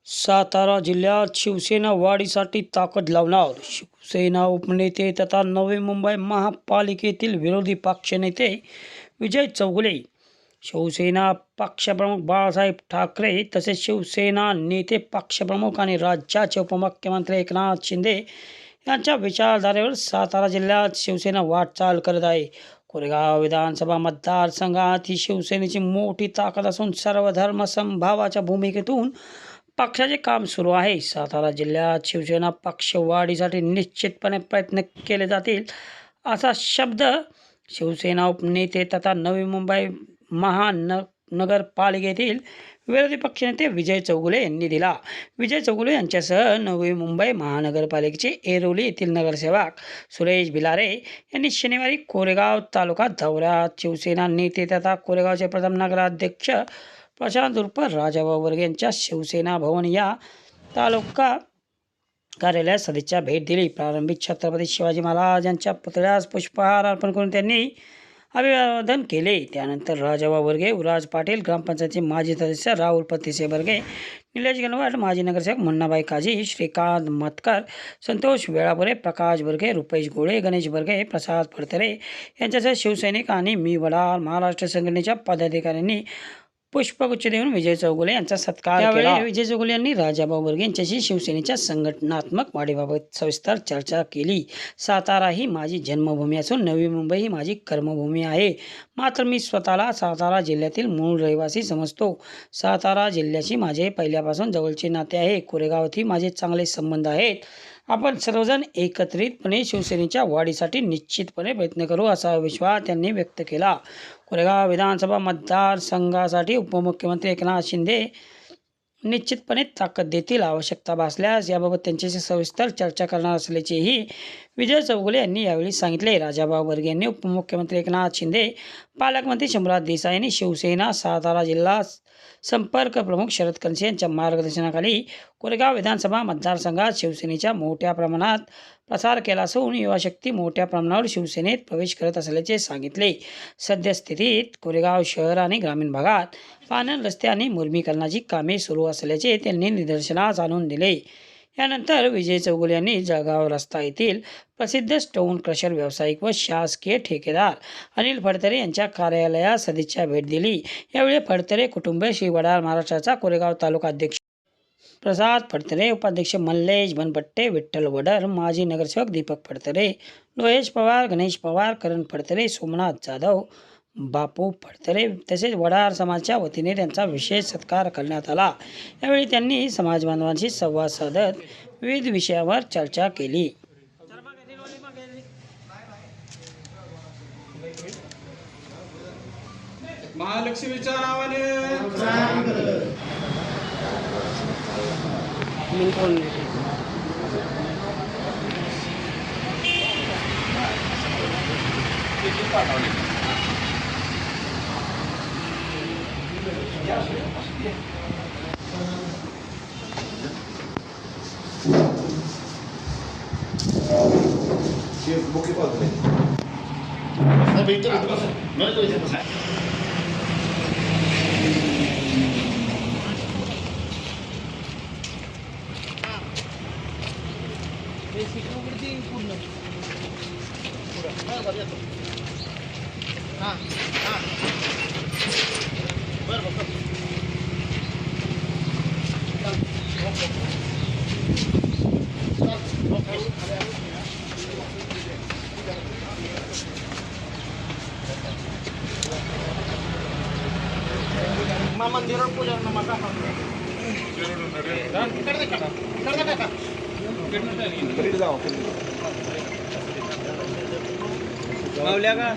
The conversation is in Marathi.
सातारा जिल्ह्यात शिवसेना वाढीसाठी ताकद लावणार. शिवसेना उपनेते तथा नवी मुंबई महापालिकेतील विरोधी पक्षनेते विजय चौगुले, शिवसेना पक्षप्रमुख बाळासाहेब ठाकरे तसेच शिवसेना नेते पक्षप्रमुख आणि राज्याचे उपमुख्यमंत्री एकनाथ शिंदे यांच्या विचारधारेवर सातारा जिल्ह्यात शिवसेना वाटचाल करत आहे. कोरेगाव विधानसभा मतदारसंघात ही शिवसेनेची मोठी ताकद असून सर्व धर्म समभावाच्या भूमिकेतून पक्षाचे काम सुरू आहे. सातारा जिल्ह्यात शिवसेना पक्ष वाढीसाठी निश्चितपणे प्रयत्न केले जातील असा शब्द शिवसेना उपनेते तथा नवी मुंबई महानगरपालिकेतील विरोधी पक्षनेते विजय चौगुले यांनी दिला. विजय चौगुले यांच्यासह नवी मुंबई महानगरपालिकेचे ऐरोली येथील नगरसेवक सुरेश भिलारे यांनी शनिवारी कोरेगाव तालुका दौऱ्यात शिवसेना नेते तथा कोरेगावचे प्रथम नगराध्यक्ष प्रशांत उर्फ राजाभाऊ वर्गे यांच्या शिवसेना भवन या तालुका कार्यालयात सदिच्छा भेट दिली. प्रारंभी छत्रपती शिवाजी महाराज यांच्या पुतळ्यास पुष्पहार अर्पण करून त्यांनी अभिवादन केले. त्यानंतर राजाभाऊ वर्गे, युवराज पाटील, ग्रामपंचायतचे माजी सदस्य राहुल पतिसे वर्गे, निलेश गणवट, माजी नगरसेवक मुन्नाबाई काजी, श्रीकांत मतकर, संतोष वेळापुरे, प्रकाश वर्गे, रुपेश गोळे, गणेश वर्गे, प्रसाद फडतरे यांच्यासह शिवसैनिक आणि मी वडार महाराष्ट्र संघटनेच्या पदाधिकाऱ्यांनी पुष्पगुच्छ देऊन विजय चौगुले यांचा सत्कार केला. विजय चौगुले यांनी राजाभाऊ वर्गे यांच्याशी शिवसेनेच्या संघटनात्मक वाढीबाबत सविस्तर चर्चा केली. सातारा ही माझी जन्मभूमी असून नवी मुंबई ही माझी कर्मभूमी आहे. मात्र मी स्वतःला सातारा जिल्ह्यातील मूळ रहिवासी समजतो. सातारा जिल्ह्याशी माझे पहिल्यापासून जवळचे नाते आहे. कोरेगावातही माझे चांगले संबंध आहेत. आपण सर्वजण एकत्रितपणे शिवसेनेच्या वाढीसाठी निश्चितपणे प्रयत्न करू असा विश्वास त्यांनी व्यक्त केला. कोरेगाव विधानसभा मतदारसंघासाठी उपमुख्यमंत्री एकनाथ शिंदे निश्चितपणे ताकद देतील. आवश्यकता भासल्यास याबाबत त्यांच्याशी सविस्तर चर्चा करणार असल्याचेही विजय चौगुले यांनी यावेळी सांगितले. राजाभाऊ वर्गे यांनी उपमुख्यमंत्री एकनाथ शिंदे, पालकमंत्री शंभूराज देसाई आणि शिवसेना सातारा जिल्हा संपर्क प्रमुख शरद कनसे यांच्या मार्गदर्शनाखाली कोरेगाव विधानसभा मतदारसंघात शिवसेनेच्या मोठ्या प्रमाणात प्रसार केला असून युवाशक्ती मोठ्या प्रमाणावर शिवसेनेत प्रवेश करत असल्याचे सांगितले. सद्यस्थितीत कोरेगाव शहर आणि ग्रामीण भागात पाणंद रस्ते आणि मुर्मीकरणाची कामे सुरू असल्याचे त्यांनी निदर्शनास आणून दिले. यानंतर विजय चौगुले यांनी जळगाव रस्ता येथील प्रसिद्ध स्टोन क्रशर व्यावसायिक व शासकीय ठेकेदार अनिल फडतरे यांच्या कार्यालयात सदिच्छा भेट दिली. यावेळी फडतरे कुटुंब, श्री वडार महाराष्ट्राचा कोरेगाव तालुका अध्यक्ष प्रसाद फडतरे, उपाध्यक्ष मल्लेश बनपट्टे, विठ्ठल वडर, माजी नगरसेवक दीपक फडतरे, लोहेश पवार, गणेश पवार, करण फडतरे, सोमनाथ जाधव, बापू फडतरे तसेच वडार समाजाच्या वतीने त्यांचा विशेष सत्कार करण्यात आला. यावेळी त्यांनी समाज बांधवांशी संवाद साधत विविध विषयावर चर्चा केली. महालक्ष्मीच्या नावाने मंदिर पूजा मावल्या का